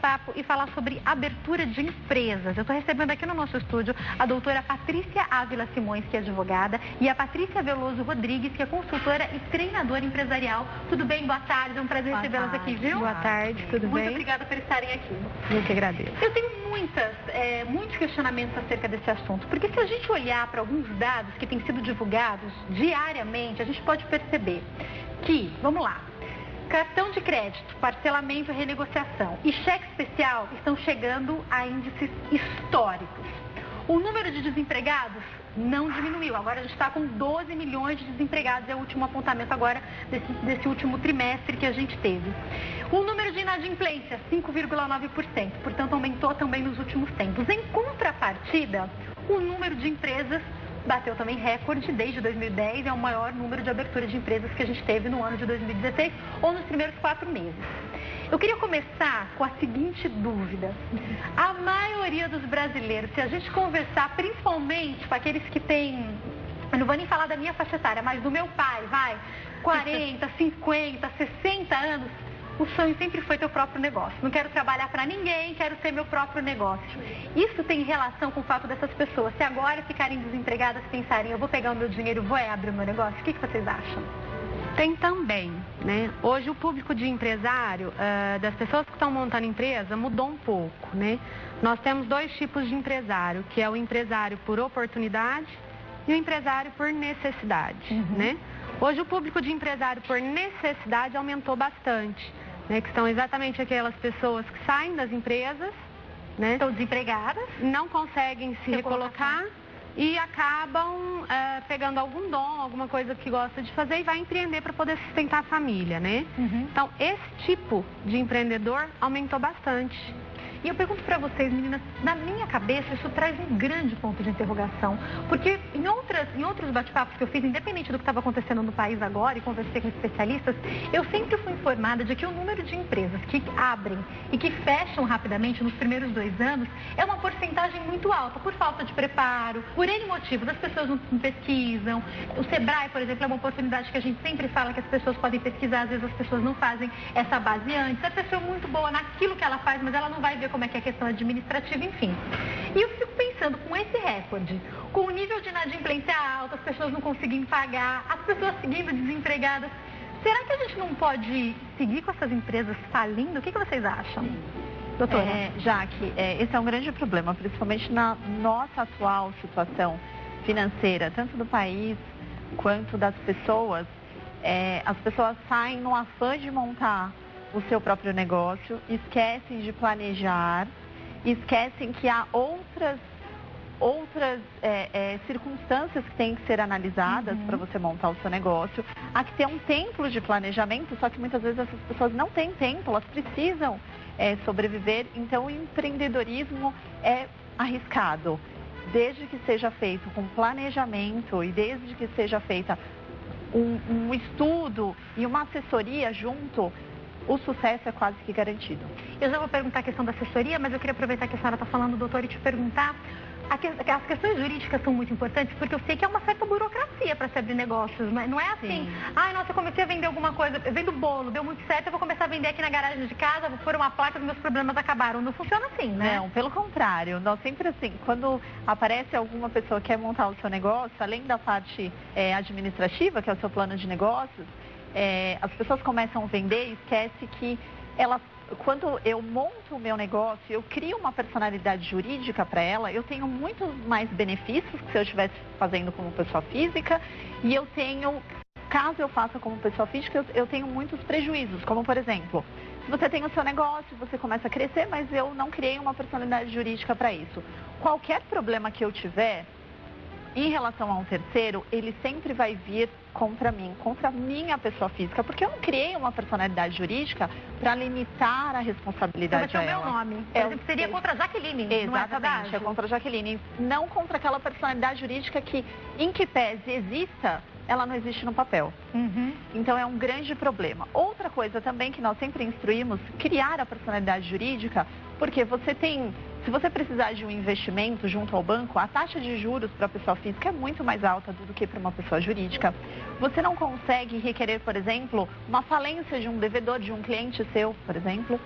bate-papo e falar sobre abertura de empresas. Eu estou recebendo aqui no nosso estúdio a doutora Patrícia Ávila Simões, que é advogada, e a Patrícia Veloso Rodrigues, que é consultora e treinadora empresarial. Tudo bem? Boa tarde, é um prazer recebê-las aqui, viu? Boa tarde, tudo bem? Muito obrigada por estarem aqui. Eu que agradeço. Eu tenho muitos questionamentos acerca desse assunto, porque se a gente olhar para alguns dados que têm sido divulgados diariamente, a gente pode perceber que, vamos lá, cartão de crédito, parcelamento e renegociação e cheque especial estão chegando a índices históricos. O número de desempregados não diminuiu. Agora a gente está com 12 milhões de desempregados, é o último apontamento agora desse último trimestre que a gente teve. O número de inadimplência, 5,9%, portanto aumentou também nos últimos tempos. Em contrapartida, o número de empresas bateu também recorde desde 2010, é o maior número de abertura de empresas que a gente teve no ano de 2016 ou nos primeiros 4 meses. Eu queria começar com a seguinte dúvida. A maioria dos brasileiros, se a gente conversar principalmente com aqueles que têm, eu não vou nem falar da minha faixa etária, mas do meu pai, 40, 50, 60 anos, o sonho sempre foi ter o próprio negócio. Não quero trabalhar para ninguém, quero ter meu próprio negócio. Isso tem relação com o fato dessas pessoas, se agora ficarem desempregadas, pensarem, eu vou pegar o meu dinheiro e vou abrir o meu negócio? O que vocês acham? Tem também, né? Hoje o público de empresário, das pessoas que estão montando empresa, mudou um pouco, né? Nós temos 2 tipos de empresário, que é o empresário por oportunidade e o empresário por necessidade, né? Hoje o público de empresário por necessidade aumentou bastante, né? Que são exatamente aquelas pessoas que saem das empresas, né? Estão desempregadas, não conseguem se recolocar e acabam pegando algum dom, alguma coisa que gosta de fazer e vai empreender para poder sustentar a família, né? Então, esse tipo de empreendedor aumentou bastante. E eu pergunto para vocês, meninas, na minha cabeça isso traz um grande ponto de interrogação, porque em outros bate-papos que eu fiz, independente do que estava acontecendo no país agora, e conversei com especialistas, eu sempre fui informada de que o número de empresas que abrem e que fecham rapidamente nos primeiros 2 anos é uma porcentagem muito alta, por falta de preparo, por N motivos, as pessoas não pesquisam. O Sebrae, por exemplo, é uma oportunidade que a gente sempre fala que as pessoas podem pesquisar, às vezes as pessoas não fazem essa base antes. A pessoa é muito boa naquilo que ela faz, mas ela não vai ver como é que é a questão administrativa, enfim. E eu fico pensando, com esse recorde, com o nível de inadimplência alto, as pessoas não conseguem pagar, as pessoas seguindo desempregadas, será que a gente não pode seguir com essas empresas falindo? O que vocês acham? Doutora? Jaque, esse é um grande problema, principalmente na nossa atual situação financeira, tanto do país quanto das pessoas. As pessoas saem no afã de montar o seu próprio negócio, esquecem de planejar, esquecem que há outras circunstâncias que têm que ser analisadas para você montar o seu negócio. Há que ter um tempo de planejamento, só que muitas vezes essas pessoas não têm tempo, elas precisam sobreviver. Então o empreendedorismo é arriscado, desde que seja feito com planejamento e desde que seja feita um estudo e uma assessoria junto, o sucesso é quase que garantido. Eu já vou perguntar a questão da assessoria, mas eu queria aproveitar que a senhora está falando, doutor, e te perguntar. As questões jurídicas são muito importantes, porque eu sei que é uma certa burocracia para se abrir negócios. Não é assim, nossa, eu comecei a vender alguma coisa, eu vendo bolo, deu muito certo, eu vou começar a vender aqui na garagem de casa, vou pôr uma placa, os meus problemas acabaram. Não funciona assim, né? Não, pelo contrário. Nós sempre assim, quando aparece alguma pessoa que quer montar o seu negócio, além da parte administrativa, que é o seu plano de negócios, as pessoas começam a vender e esquece que quando eu monto o meu negócio, eu crio uma personalidade jurídica para ela, eu tenho muito mais benefícios que se eu estivesse fazendo como pessoa física, e eu tenho, caso eu faça como pessoa física, eu tenho muitos prejuízos, como por exemplo, se você tem o seu negócio, você começa a crescer, mas eu não criei uma personalidade jurídica para isso. Qualquer problema que eu tiver em relação a um terceiro, ele sempre vai vir contra mim, contra a minha pessoa física, porque eu não criei uma personalidade jurídica para limitar a responsabilidade a ela. Então, vai ser o meu nome. Por exemplo, seria contra a Jaqueline, exatamente, é contra a Jaqueline, não contra aquela personalidade jurídica que, em que pese exista, ela não existe no papel. Então é um grande problema. Outra coisa também que nós sempre instruímos, criar a personalidade jurídica, porque se você precisar de um investimento junto ao banco, a taxa de juros para a pessoa física é muito mais alta do que para uma pessoa jurídica. Você não consegue requerer, por exemplo, uma falência de um devedor, de um cliente seu, por exemplo,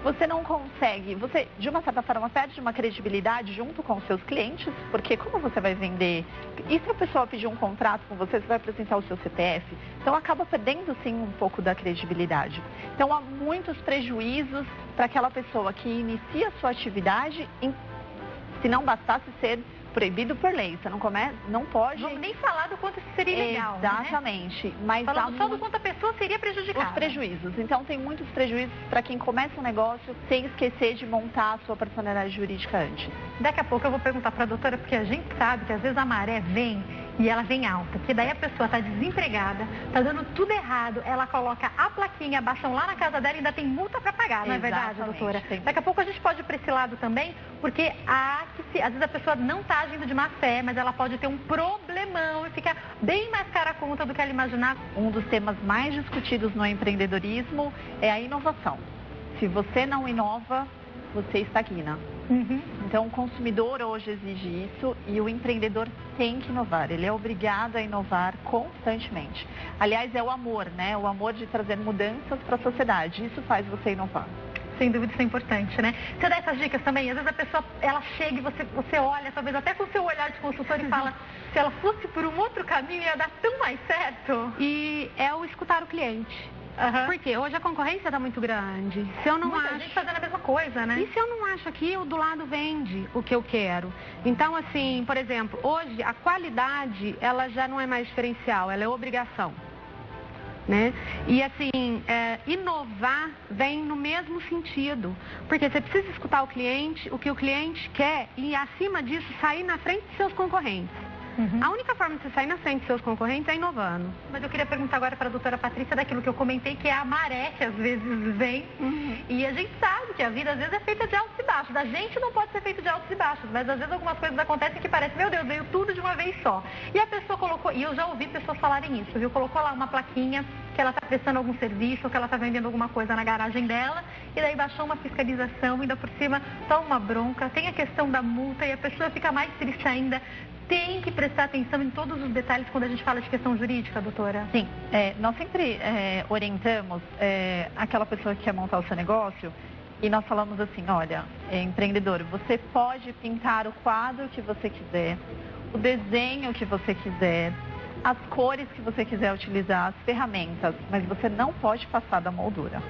você não consegue, você de uma certa forma perde uma credibilidade junto com os seus clientes, porque como você vai vender? E se a pessoa pedir um contrato com você, você vai apresentar o seu CPF? Então acaba perdendo sim um pouco da credibilidade. Então há muitos prejuízos para aquela pessoa que inicia a sua atividade, se não bastasse ser proibido por lei, você não pode... Vamos nem falar do quanto isso seria ilegal, exatamente, né? Mas falando só do quanto a pessoa seria prejudicada. Os prejuízos. Então, tem muitos prejuízos para quem começa um negócio sem esquecer de montar a sua personalidade jurídica antes. Daqui a pouco eu vou perguntar para a doutora, porque a gente sabe que às vezes a maré vem e ela vem alta, porque daí a pessoa está desempregada, está dando tudo errado, ela coloca a plaquinha, baixam lá na casa dela e ainda tem multa para pagar, não é verdade, doutora? Daqui a pouco a gente pode ir para esse lado também, porque às vezes a pessoa não está agindo de má fé, mas ela pode ter um problemão e ficar bem mais cara a conta do que ela imaginar. Um dos temas mais discutidos no empreendedorismo é a inovação. Se você não inova, você estagna. Então, o consumidor hoje exige isso e o empreendedor tem que inovar. Ele é obrigado a inovar constantemente. Aliás, é o amor, né? O amor de trazer mudanças para a sociedade. Isso faz você inovar. Sem dúvida, isso é importante, né? Você dá essas dicas também? Às vezes a pessoa, ela chega e você olha, talvez até com o seu olhar de consultor e fala, se ela fosse por um outro caminho, ia dar tão mais certo. E é o escutar o cliente. Porque hoje a concorrência está muito grande. Se eu não Muita acho... gente fazendo a mesma coisa, né? E se eu não acho que o do lado vende o que eu quero? Então, assim, por exemplo, hoje a qualidade, ela já não é mais diferencial, ela é obrigação. Né? E assim, inovar vem no mesmo sentido, porque você precisa escutar o que o cliente quer e acima disso sair na frente de seus concorrentes. A única forma de você sair na frente de seus concorrentes é inovando. Mas eu queria perguntar agora para a doutora Patrícia daquilo que eu comentei, que é a maré que às vezes vem. E a gente sabe que a vida às vezes é feita de altos e baixos. A gente não pode ser feito de altos e baixos, mas às vezes algumas coisas acontecem que parece, meu Deus, veio tudo de uma vez só. E a pessoa colocou, e eu já ouvi pessoas falarem isso, viu? Colocou lá uma plaquinha que ela está prestando algum serviço, ou que ela está vendendo alguma coisa na garagem dela, e daí baixou uma fiscalização, ainda por cima toma uma bronca, tem a questão da multa e a pessoa fica mais triste ainda. Tem que prestar atenção em todos os detalhes quando a gente fala de questão jurídica, doutora? Sim, nós sempre orientamos aquela pessoa que quer montar o seu negócio e nós falamos assim, olha, empreendedor, você pode pintar o quadro que você quiser, o desenho que você quiser, as cores que você quiser utilizar, as ferramentas, mas você não pode passar da moldura.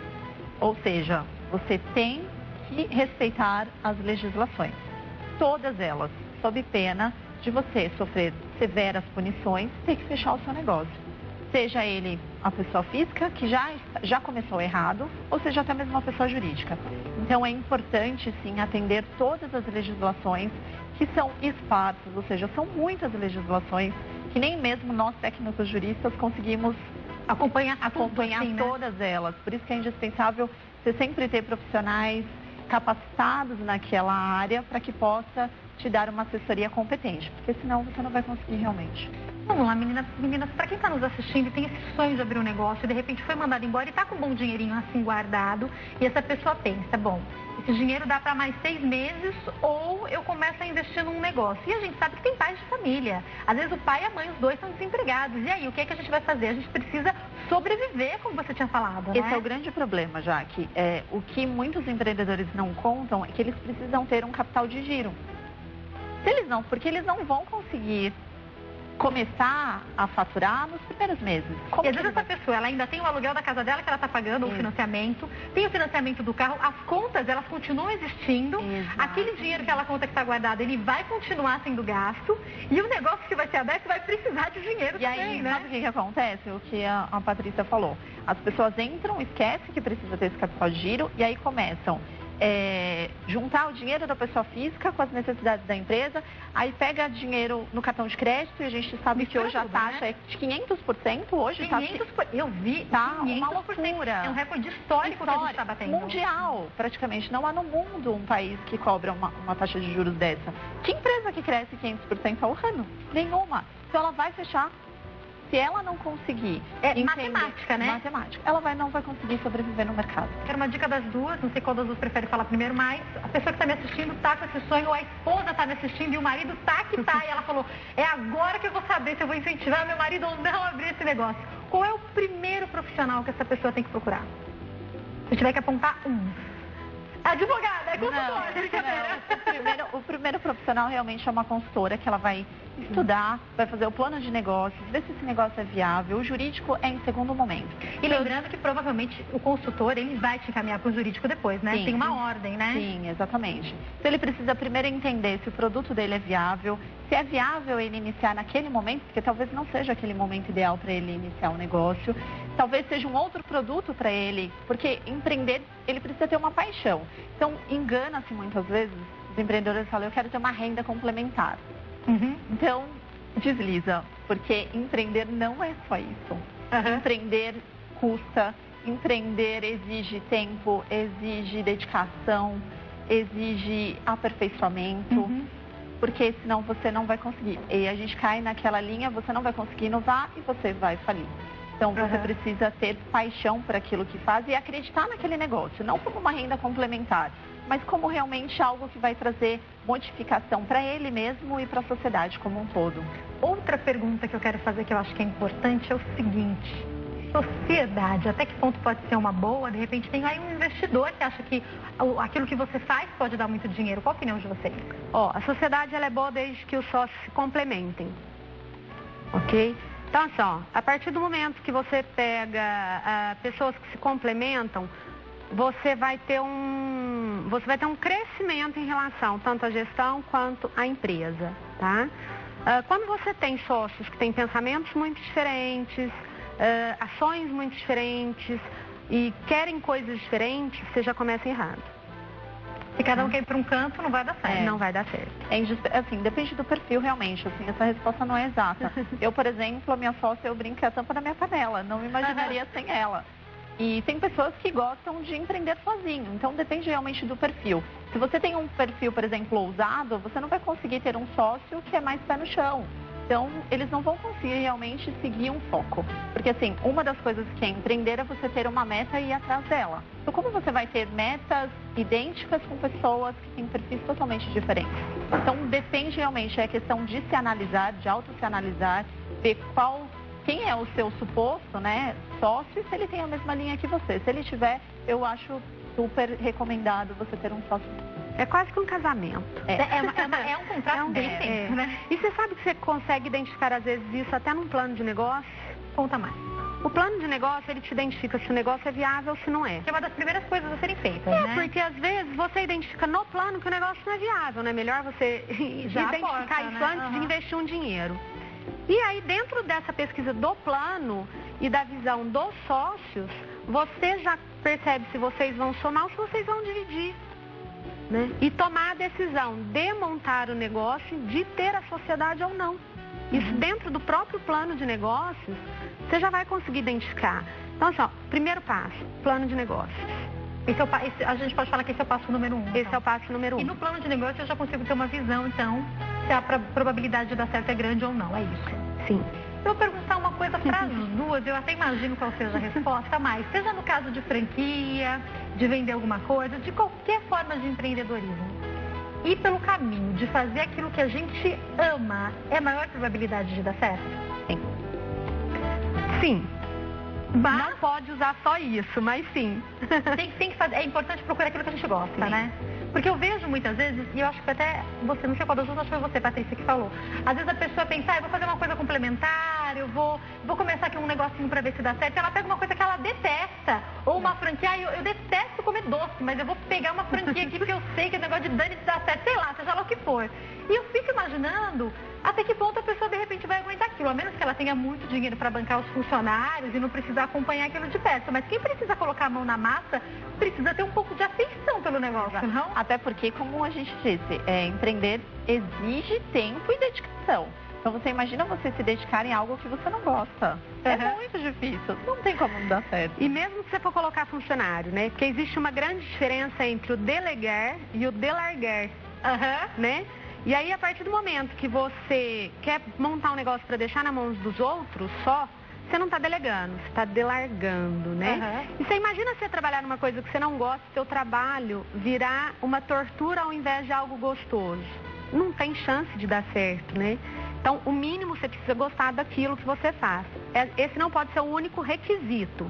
Ou seja, você tem que respeitar as legislações, todas elas, sob pena de você sofrer severas punições, ter que fechar o seu negócio. Seja ele a pessoa física, que já começou errado, ou seja até mesmo uma pessoa jurídica. Então é importante, sim, atender todas as legislações que são esparsas, ou seja, são muitas legislações que nem mesmo nós, técnicos juristas, conseguimos acompanhar assim, todas elas. Por isso que é indispensável você sempre ter profissionais capacitados naquela área para que possa te dar uma assessoria competente, porque senão você não vai conseguir realmente. Vamos lá, meninas, para quem está nos assistindo e tem esse sonho de abrir um negócio, de repente foi mandado embora e está com um bom dinheirinho assim guardado, e essa pessoa pensa, bom, esse dinheiro dá para mais 6 meses ou eu começo a investir num negócio. E a gente sabe que tem pais de família. Às vezes o pai e a mãe, os dois são desempregados. E aí, o que é que a gente vai fazer? A gente precisa sobreviver, como você tinha falado, né? Esse é o grande problema, Jaque. O que muitos empreendedores não contam é que eles precisam ter um capital de giro. Se eles não, porque eles não vão conseguir começar a faturar nos primeiros meses. E às vezes essa pessoa, ela ainda tem o aluguel da casa dela que ela está pagando, o financiamento, tem o financiamento do carro, as contas, elas continuam existindo, aquele dinheiro que ela conta que está guardado, ele vai continuar sendo gasto, e o negócio que vai ser aberto vai precisar de dinheiro também, aí, né? Sabe o que acontece? O que a Patrícia falou. As pessoas entram, esquecem que precisa ter esse capital de giro, e aí começam juntar o dinheiro da pessoa física com as necessidades da empresa, aí pega dinheiro no cartão de crédito e a gente sabe que hoje a taxa é de 500%, hoje 500%, eu vi, tá 500%, uma loucura. É um recorde histórico que a gente está batendo. Mundial, praticamente. Não há no mundo um país que cobra uma taxa de juros dessa. Que empresa que cresce 500% ao ano? Nenhuma. Então ela vai fechar. Se ela não conseguir matemática, né? Matemática. Ela não vai conseguir sobreviver no mercado. Quero uma dica das duas, não sei qual das duas prefere falar primeiro, mas a pessoa que está me assistindo está com esse sonho, ou a esposa está me assistindo e o marido tá que tá, e ela falou, é agora que eu vou saber se eu vou incentivar meu marido ou não a abrir esse negócio. Qual é o primeiro profissional que essa pessoa tem que procurar? Se eu tiver que apontar um. Advogada, é consultora, brincadeira. O primeiro profissional realmente é uma consultora que ela vai estudar, vai fazer o plano de negócios, ver se esse negócio é viável. O jurídico é em segundo momento. E lembrando que provavelmente o consultor, ele vai te encaminhar para o jurídico depois, né? Sim. Tem uma ordem, né? Sim, exatamente. Então ele precisa primeiro entender se o produto dele é viável, se é viável ele iniciar naquele momento, porque talvez não seja aquele momento ideal para ele iniciar um negócio. Talvez seja um outro produto para ele, porque empreender, ele precisa ter uma paixão. Então, engana-se muitas vezes, os empreendedores falam, eu quero ter uma renda complementar. Uhum. Então, desliza, porque empreender não é só isso. Uhum. Empreender custa, empreender exige tempo, exige dedicação, exige aperfeiçoamento, Uhum. porque senão você não vai conseguir. E a gente cai naquela linha, você não vai conseguir inovar e você vai falir. Então, você precisa ter paixão por aquilo que faz e acreditar naquele negócio, não como uma renda complementar, mas como realmente algo que vai trazer modificação para ele mesmo e para a sociedade como um todo. Outra pergunta que eu quero fazer, que eu acho que é importante, é o seguinte: sociedade, até que ponto pode ser uma boa? De repente tem aí um investidor que acha que aquilo que você faz pode dar muito dinheiro. Qual a opinião de vocês? A sociedade ela é boa desde que os sócios se complementem, ok? Então, assim, a partir do momento que você pega pessoas que se complementam, você vai ter um crescimento em relação tanto à gestão quanto à empresa, tá? Quando você tem sócios que têm pensamentos muito diferentes, ações muito diferentes e querem coisas diferentes, você já começa errado. Se cada um quer ir para um canto, não vai dar certo. Não vai dar certo. Assim, depende do perfil realmente, assim, essa resposta não é exata. Eu, por exemplo, a minha sócia, eu brinco que é a tampa da minha panela, não me imaginaria sem ela. E tem pessoas que gostam de empreender sozinho, então depende realmente do perfil. Se você tem um perfil, por exemplo, ousado, você não vai conseguir ter um sócio que é mais pé no chão. Então, eles não vão conseguir realmente seguir um foco. Porque, assim, uma das coisas que é empreender é você ter uma meta e ir atrás dela. Então, como você vai ter metas idênticas com pessoas que têm perfis totalmente diferentes? Então, depende realmente, é questão de se analisar, de auto se analisar, ver quem é o seu suposto, né, sócio, e se ele tem a mesma linha que você. Se ele tiver, eu acho super recomendado você ter um sócio. É quase que um casamento. É um contrato bem tempo, né? E você sabe que você consegue identificar, às vezes, isso até num plano de negócio? Conta mais. O plano de negócio, ele te identifica se o negócio é viável ou se não é. Que é uma das primeiras coisas a serem feitas, né? Porque às vezes você identifica no plano que o negócio não é viável, né? Melhor você identificar isso antes de investir um dinheiro. E aí, dentro dessa pesquisa do plano e da visão dos sócios, você já percebe se vocês vão somar ou se vocês vão dividir. Né? E tomar a decisão de montar o negócio, de ter a sociedade ou não. Isso dentro do próprio plano de negócios, você já vai conseguir identificar. Então, assim, primeiro passo, plano de negócios. A gente pode falar que esse é o passo número 1. Esse é o passo número 1. E no plano de negócio eu já consigo ter uma visão, então, se a probabilidade de dar certo é grande ou não, é isso? Sim. Eu vou perguntar uma coisa para as duas, eu até imagino qual seja a resposta, mas seja no caso de franquia, de vender alguma coisa, de qualquer forma de empreendedorismo, ir pelo caminho de fazer aquilo que a gente ama, é a maior probabilidade de dar certo? Sim. Sim. Mas não pode usar só isso, mas sim. Tem que fazer, é importante procurar aquilo que a gente gosta, né? Porque eu vejo muitas vezes, e eu acho que até você, não sei qual das duas, acho que foi você, Patrícia, que falou. Às vezes a pessoa pensa, eu vou fazer uma coisa complementar, eu vou começar aqui um negocinho pra ver se dá certo. Ela pega uma coisa que ela detesta, ou uma franquia, eu detesto comer doce, mas eu vou pegar uma franquia aqui porque eu sei que o negócio de dane se dá certo, sei lá, seja lá o que for. E eu fico imaginando até que ponto a pessoa de repente vai aguentar aquilo, a menos que ela tenha muito dinheiro para bancar os funcionários e não precisa acompanhar aquilo de perto. Mas quem precisa colocar a mão na massa precisa ter um pouco de afeição pelo negócio, não? Até porque, como a gente disse, empreender exige tempo e dedicação. Então você imagina você se dedicar em algo que você não gosta. É muito difícil, não tem como não dar certo. E mesmo que você for colocar funcionário, né? Porque existe uma grande diferença entre o delegar e o delargar, né? E aí, a partir do momento que você quer montar um negócio para deixar na mão dos outros só, você não está delegando, você está delargando, né? E você imagina você trabalhar numa coisa que você não gosta, seu trabalho virar uma tortura ao invés de algo gostoso. Não tem chance de dar certo, né? Então, o mínimo, você precisa gostar daquilo que você faz. Esse não pode ser o único requisito,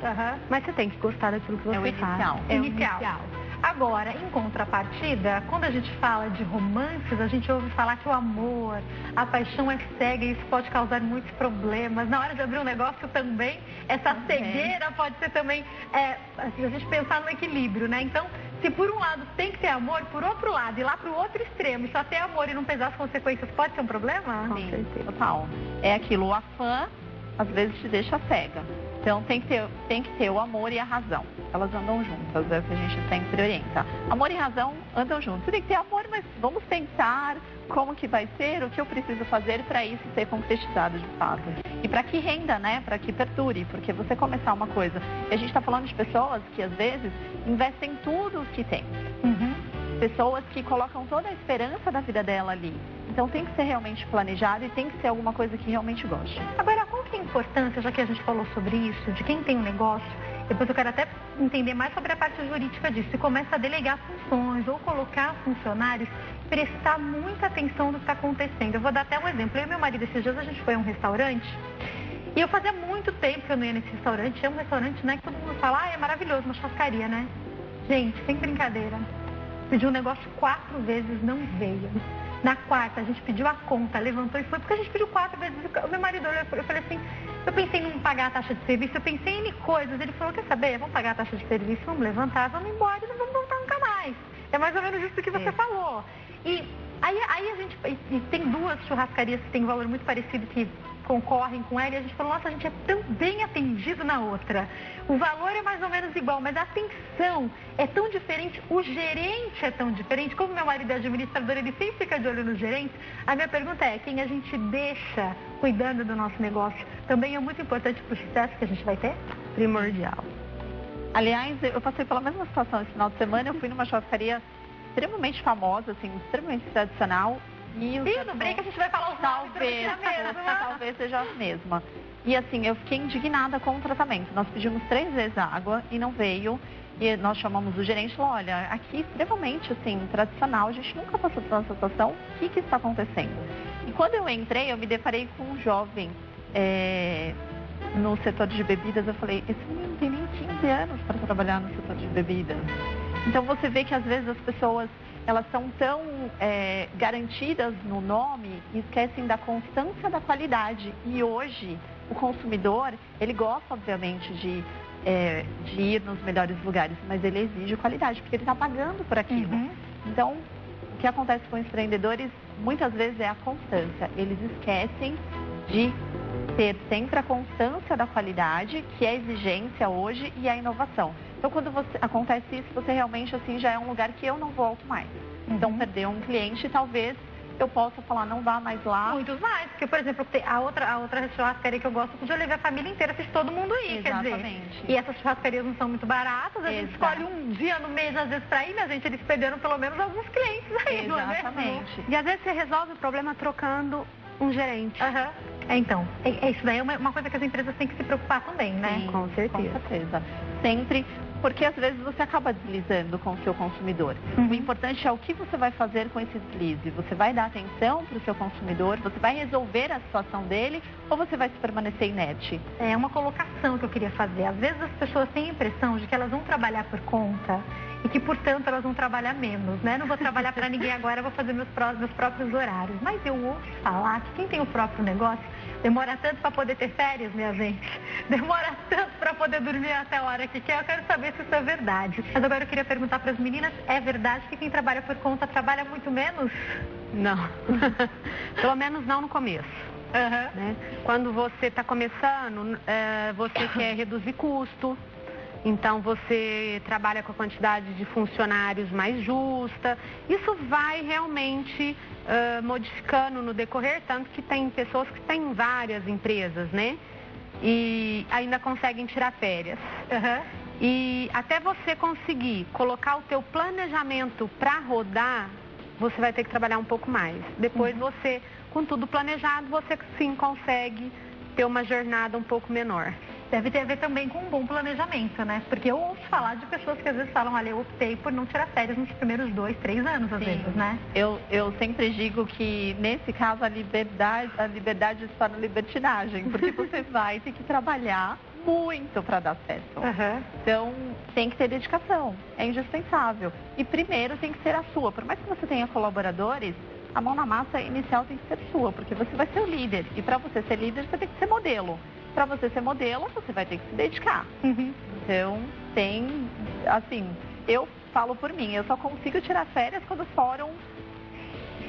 mas você tem que gostar daquilo que você faz. É o inicial. Agora, em contrapartida, quando a gente fala de romances, a gente ouve falar que o amor, a paixão é cega e isso pode causar muitos problemas. Na hora de abrir um negócio também, essa cegueira pode ser também, a gente pensar no equilíbrio, né? Então, se por um lado tem que ter amor, por outro lado, ir lá para o outro extremo e só ter amor e não pesar as consequências, pode ser um problema? Sim, total. É aquilo, o afã às vezes te deixa cega. Então tem que ter o amor e a razão. Elas andam juntas, é o que a gente sempre orienta. Amor e razão andam juntos. Você tem que ter amor, mas vamos pensar como que vai ser, o que eu preciso fazer para isso ser concretizado de fato. E para que renda, né? Para que perdure, porque você começar uma coisa. E a gente está falando de pessoas que às vezes investem tudo o que tem. Pessoas que colocam toda a esperança da vida dela ali. Então tem que ser realmente planejado e tem que ser alguma coisa que realmente goste. Agora, qual que é a importância, já que a gente falou sobre isso, de quem tem um negócio, depois eu quero até entender mais sobre a parte jurídica disso, e começa a delegar funções ou colocar funcionários, prestar muita atenção no que está acontecendo. Eu vou dar até um exemplo. Eu e meu marido, esses dias a gente foi a um restaurante, e eu fazia muito tempo que eu não ia nesse restaurante. É um restaurante, né, que todo mundo fala, é maravilhoso, uma churrascaria, né? Gente, sem brincadeira. Pediu um negócio 4 vezes, não veio. Na quarta, a gente pediu a conta, levantou e foi, porque a gente pediu 4 vezes. O meu marido olhou, eu falei assim, eu pensei em não pagar a taxa de serviço, eu pensei em coisas. Ele falou, quer saber, vamos pagar a taxa de serviço, vamos levantar, vamos embora e não vamos voltar nunca mais. É mais ou menos isso que você falou. E aí a gente, e tem 2 churrascarias que têm um valor muito parecido, que concorrem com ela, e a gente falou, nossa, a gente é tão bem atendido na outra. O valor é mais ou menos igual, mas a atenção é tão diferente, o gerente é tão diferente. Como meu marido é administrador, ele sempre fica de olho no gerente. A minha pergunta é, quem a gente deixa cuidando do nosso negócio também é muito importante para o sucesso que a gente vai ter? Primordial. Aliás, eu passei pela mesma situação esse final de semana, eu fui numa churrascaria extremamente famosa, assim, extremamente tradicional. E no break a gente vai falar os nomes, talvez seja a mesma. E assim, eu fiquei indignada com o tratamento. Nós pedimos 3 vezes água e não veio. E nós chamamos o gerente e falou, olha, aqui extremamente assim, tradicional, a gente nunca passou por uma situação, o que está acontecendo? E quando eu entrei, eu me deparei com um jovem no setor de bebidas. Eu falei, esse menino não tem nem 15 anos para trabalhar no setor de bebidas. Então você vê que às vezes as pessoas, elas são tão garantidas no nome e esquecem da constância da qualidade. E hoje, o consumidor, ele gosta, obviamente, de ir nos melhores lugares, mas ele exige qualidade, porque ele está pagando por aquilo. Então, o que acontece com os empreendedores, muitas vezes, é a constância. Eles esquecem de ter sempre a constância da qualidade, que é a exigência hoje, e a inovação. Então, quando acontece isso, você realmente, assim, já é um lugar que eu não volto mais. Então, perder um cliente, talvez eu possa falar, não vá mais lá. Muitos mais, porque, por exemplo, a outra churrascaria que eu gosto, podia levar a família inteira, se todo mundo ir, Exatamente. Quer dizer. E essas churrascarias não são muito baratas, a gente escolhe um dia no mês, às vezes, para ir, mas, gente, eles perderam pelo menos alguns clientes aí, não é mesmo? Exatamente. E às vezes você resolve o problema trocando um gerente. Então, isso daí é uma coisa que as empresas têm que se preocupar também, né? Sim, com certeza. Com certeza. Sempre, porque às vezes você acaba deslizando com o seu consumidor. O importante é o que você vai fazer com esse deslize. Você vai dar atenção para o seu consumidor, você vai resolver a situação dele ou você vai se permanecer inerte? É uma colocação que eu queria fazer. Às vezes as pessoas têm a impressão de que elas vão trabalhar por conta e que, portanto, elas vão trabalhar menos, né? Não vou trabalhar para ninguém agora, vou fazer meus próprios horários. Mas eu ouço falar que quem tem o próprio negócio demora tanto para poder ter férias, minha gente. Demora tanto para poder dormir até a hora que quer. Eu quero saber se isso é verdade. Mas agora eu queria perguntar para as meninas, é verdade que quem trabalha por conta trabalha muito menos? Não. Pelo menos não no começo. Né? Quando você está começando, você quer reduzir custo. Então, você trabalha com a quantidade de funcionários mais justa. Isso vai realmente modificando no decorrer, tanto que tem pessoas que têm várias empresas, né? E ainda conseguem tirar férias. E até você conseguir colocar o teu planejamento para rodar, você vai ter que trabalhar um pouco mais. Depois você, com tudo planejado, você sim consegue ter uma jornada um pouco menor. Deve ter a ver também com um bom planejamento, né? Porque eu ouço falar de pessoas que às vezes falam, olha, eu optei por não tirar férias nos primeiros 2, 3 anos, às vezes, né? Eu sempre digo que, nesse caso, a liberdade se torna libertinagem, porque você vai ter que trabalhar muito para dar certo. Então, tem que ter dedicação, é indispensável. E primeiro tem que ser a sua. Por mais que você tenha colaboradores, a mão na massa inicial tem que ser sua, porque você vai ser o líder. E para você ser líder, você tem que ser modelo. Para você ser modelo, você vai ter que se dedicar. Então, assim, eu falo por mim, eu só consigo tirar férias quando o fórum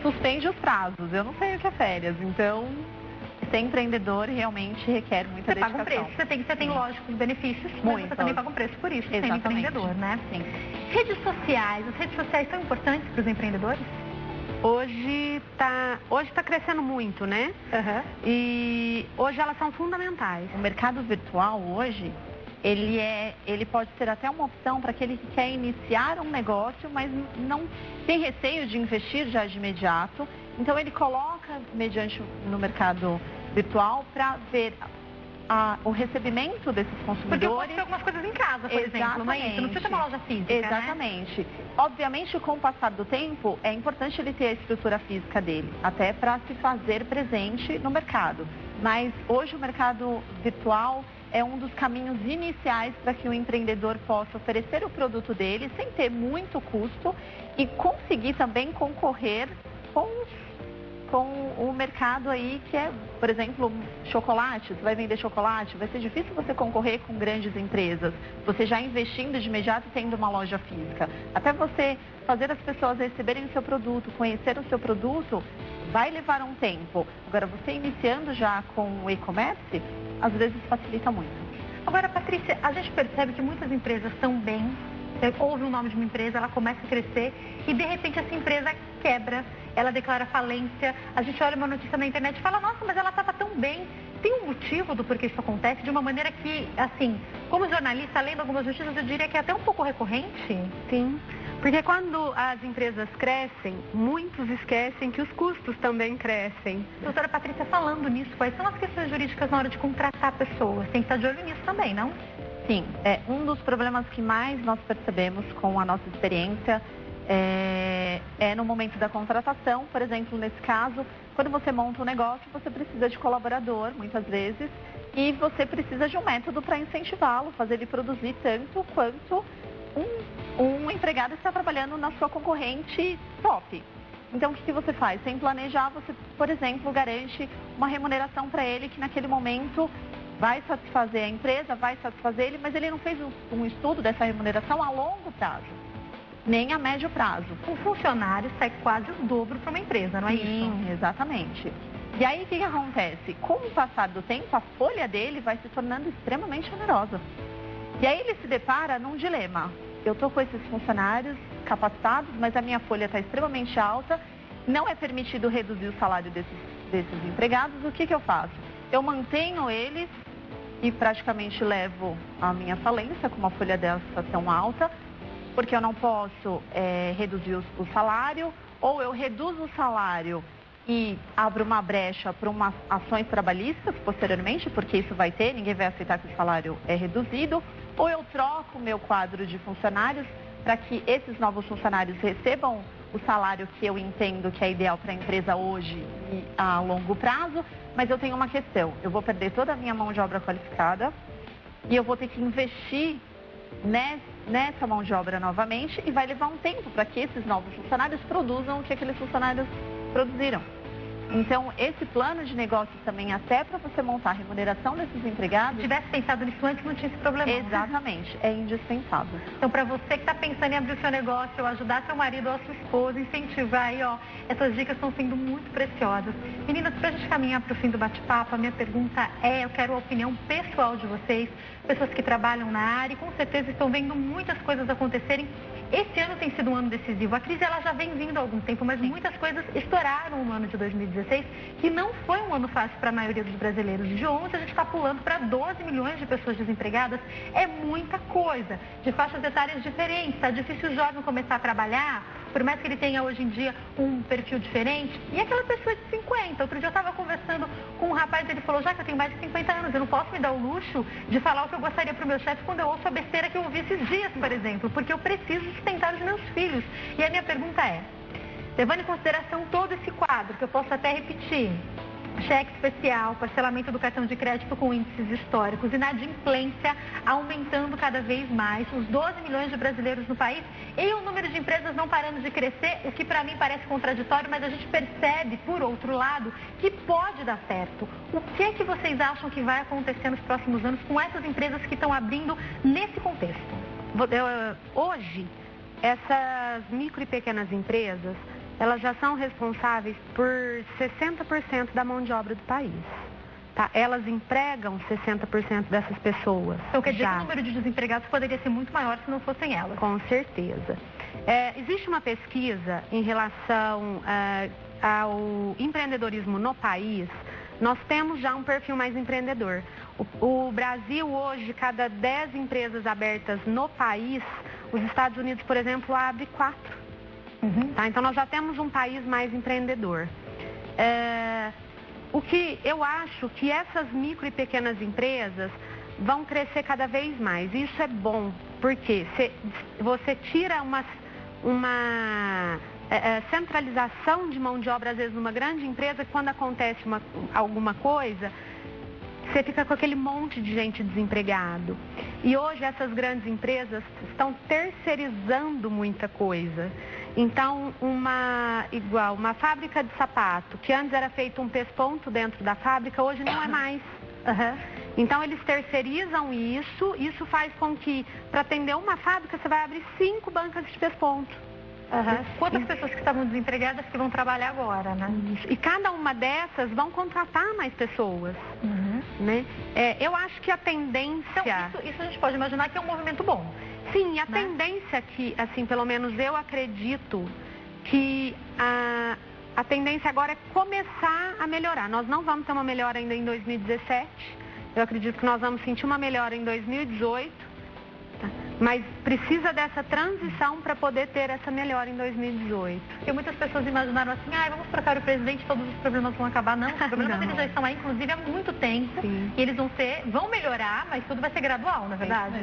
suspende os prazos. Eu não sei o que é férias, então ser empreendedor realmente requer muita dedicação. Você paga um preço, você tem lógico os benefícios, mas você também paga um preço por isso, sendo empreendedor, né? Sim. Redes sociais, as redes sociais são importantes para os empreendedores? Hoje tá crescendo muito, né? E hoje elas são fundamentais. O mercado virtual hoje, ele pode ser até uma opção para aquele que quer iniciar um negócio, mas não tem receio de investir já de imediato. Então ele coloca mediante no mercado virtual para ver o recebimento desses consumidores. Porque eu posso ter algumas coisas em casa, por exemplo, não é isso? Não precisa ter uma loja física, Exatamente. Né? Obviamente, com o passar do tempo, é importante ele ter a estrutura física dele, até para se fazer presente no mercado. Mas hoje o mercado virtual é um dos caminhos iniciais para que o empreendedor possa oferecer o produto dele sem ter muito custo e conseguir também concorrer com o mercado aí que é, por exemplo, chocolate. Você vai vender chocolate, vai ser difícil você concorrer com grandes empresas. Você já investindo de imediato tendo uma loja física. Até você fazer as pessoas receberem o seu produto, conhecer o seu produto, vai levar um tempo. Agora, você iniciando já com o e-commerce, às vezes facilita muito. Agora, Patrícia, a gente percebe que muitas empresas estão bem, ouve o nome de uma empresa, ela começa a crescer e de repente essa empresa quebra, ela declara falência, a gente olha uma notícia na internet e fala, nossa, mas ela estava tão bem. Tem um motivo do porquê isso acontece, de uma maneira que, assim, como jornalista, lendo algumas notícias, eu diria que é até um pouco recorrente? Sim, porque quando as empresas crescem, muitos esquecem que os custos também crescem. Doutora Patrícia, falando nisso, quais são as questões jurídicas na hora de contratar pessoas? Tem que estar de olho nisso também, não? Sim, um dos problemas que mais nós percebemos com a nossa experiência é no momento da contratação. Por exemplo, nesse caso, quando você monta um negócio, você precisa de colaborador, muitas vezes, e você precisa de um método para incentivá-lo, fazer ele produzir tanto quanto um empregado que está trabalhando na sua concorrente top. Então, o que você faz? Sem planejar, você, por exemplo, garante uma remuneração para ele que naquele momento vai satisfazer a empresa, vai satisfazer ele, mas ele não fez um estudo dessa remuneração a longo prazo, nem a médio prazo. Um funcionário sai quase o dobro para uma empresa, não é isso? Sim, exatamente. E aí, o que acontece? Com o passar do tempo, a folha dele vai se tornando extremamente onerosa. E aí ele se depara num dilema. Eu estou com esses funcionários capacitados, mas a minha folha está extremamente alta, não é permitido reduzir o salário desses empregados. O que eu faço? Eu mantenho eles e praticamente levo a minha falência com uma folha dessa tão alta, porque eu não posso reduzir o salário, ou eu reduzo o salário e abro uma brecha para umas ações trabalhistas posteriormente, porque isso vai ter, ninguém vai aceitar que o salário é reduzido, ou eu troco o meu quadro de funcionários para que esses novos funcionários recebam o salário que eu entendo que é ideal para a empresa hoje e a longo prazo, mas eu tenho uma questão, eu vou perder toda a minha mão de obra qualificada e eu vou ter que investir nessa mão de obra novamente e vai levar um tempo para que esses novos funcionários produzam o que aqueles funcionários produziram. Então, esse plano de negócios também, até para você montar a remuneração desses empregados... Se tivesse pensado nisso antes, não tinha esse problema. Exatamente, é indispensável. Então, para você que está pensando em abrir o seu negócio, ou ajudar seu marido ou a sua esposa, incentivar aí, ó, essas dicas estão sendo muito preciosas. Meninas, para a gente caminhar para o fim do bate-papo, a minha pergunta eu quero a opinião pessoal de vocês, pessoas que trabalham na área e com certeza estão vendo muitas coisas acontecerem. Esse ano tem sido um ano decisivo. A crise ela já vem vindo há algum tempo, mas muitas coisas estouraram no ano de 2016, que não foi um ano fácil para a maioria dos brasileiros. De 11 a gente está pulando para 12 milhões de pessoas desempregadas. É muita coisa, de faixas etárias diferentes. Está difícil o jovem começar a trabalhar, por mais que ele tenha hoje em dia um perfil diferente. E aquela pessoa de 50, outro dia eu estava conversando com um rapaz, ele falou, já que eu tenho mais de 50 anos, eu não posso me dar o luxo de falar o que eu gostaria para o meu chefe quando eu ouço a besteira que eu ouvi esses dias, por exemplo, porque eu preciso sustentar os meus filhos. E a minha pergunta é, levando em consideração todo esse quadro, que eu posso até repetir, cheque especial, parcelamento do cartão de crédito com índices históricos, inadimplência aumentando cada vez mais, os 12 milhões de brasileiros no país e o número de empresas não parando de crescer, o que para mim parece contraditório, mas a gente percebe, por outro lado, que pode dar certo. O que é que vocês acham que vai acontecer nos próximos anos com essas empresas que estão abrindo nesse contexto? Hoje, essas micro e pequenas empresas, elas já são responsáveis por 60% da mão de obra do país. Tá? Elas empregam 60% dessas pessoas. Então quer dizer que o número de desempregados poderia ser muito maior se não fossem elas? Com certeza. Existe uma pesquisa em relação ao empreendedorismo no país. Nós temos já um perfil mais empreendedor. O Brasil hoje, cada 10 empresas abertas no país, os Estados Unidos, por exemplo, abre 4. Tá? Então nós já temos um país mais empreendedor. O que eu acho que essas micro e pequenas empresas vão crescer cada vez mais. Isso é bom, porque você tira uma centralização de mão de obra, às vezes, numa grande empresa, que quando acontece alguma coisa, você fica com aquele monte de gente desempregado. E hoje essas grandes empresas estão terceirizando muita coisa. Então, uma fábrica de sapato, que antes era feito um pesponto dentro da fábrica, hoje não é mais. Então, eles terceirizam isso faz com que, para atender uma fábrica, você vai abrir 5 bancas de pesponto. Quantas pessoas que estavam desempregadas que vão trabalhar agora, né? E cada uma dessas vão contratar mais pessoas. Né? Eu acho que a tendência... Então, isso a gente pode imaginar que é um movimento bom. Sim, a tendência que, assim, pelo menos eu acredito que a tendência agora é começar a melhorar. Nós não vamos ter uma melhora ainda em 2017. Eu acredito que nós vamos sentir uma melhora em 2018. Mas precisa dessa transição para poder ter essa melhora em 2018. Porque muitas pessoas imaginaram assim, vamos trocar o presidente, todos os problemas vão acabar. Não, os problemas eles já estão aí, inclusive, há muito tempo. Sim. E eles vão melhorar, mas tudo vai ser gradual, na verdade.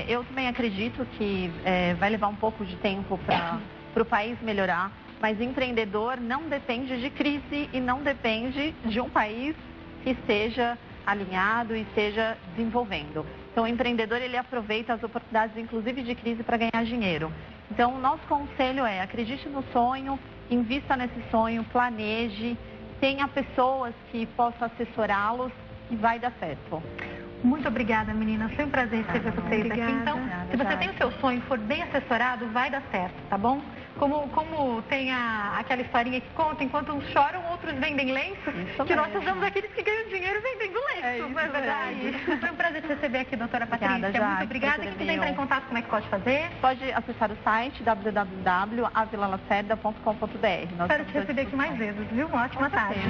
Eu também acredito que vai levar um pouco de tempo para o país melhorar, mas empreendedor não depende de crise e não depende de um país que esteja alinhado e esteja desenvolvendo. Então, o empreendedor, ele aproveita as oportunidades, inclusive de crise, para ganhar dinheiro. Então, o nosso conselho é, acredite no sonho, invista nesse sonho, planeje, tenha pessoas que possam assessorá-los e vai dar certo. Muito obrigada, meninas. Foi um prazer receber vocês aqui. Então, se você tem o seu sonho e for bem assessorado, vai dar certo, tá bom? Como tem aquela historinha que conta, enquanto uns choram, outros vendem lenços, que nós sejamos aqueles que ganham dinheiro vendendo lenços, não é verdade? Foi um prazer te receber aqui, doutora Patrícia. Muito obrigada. Quem quiser entrar em contato, como é que pode fazer? Pode acessar o site www.avilalacerda.com.br. Espero te receber aqui mais vezes, viu? Uma ótima tarde.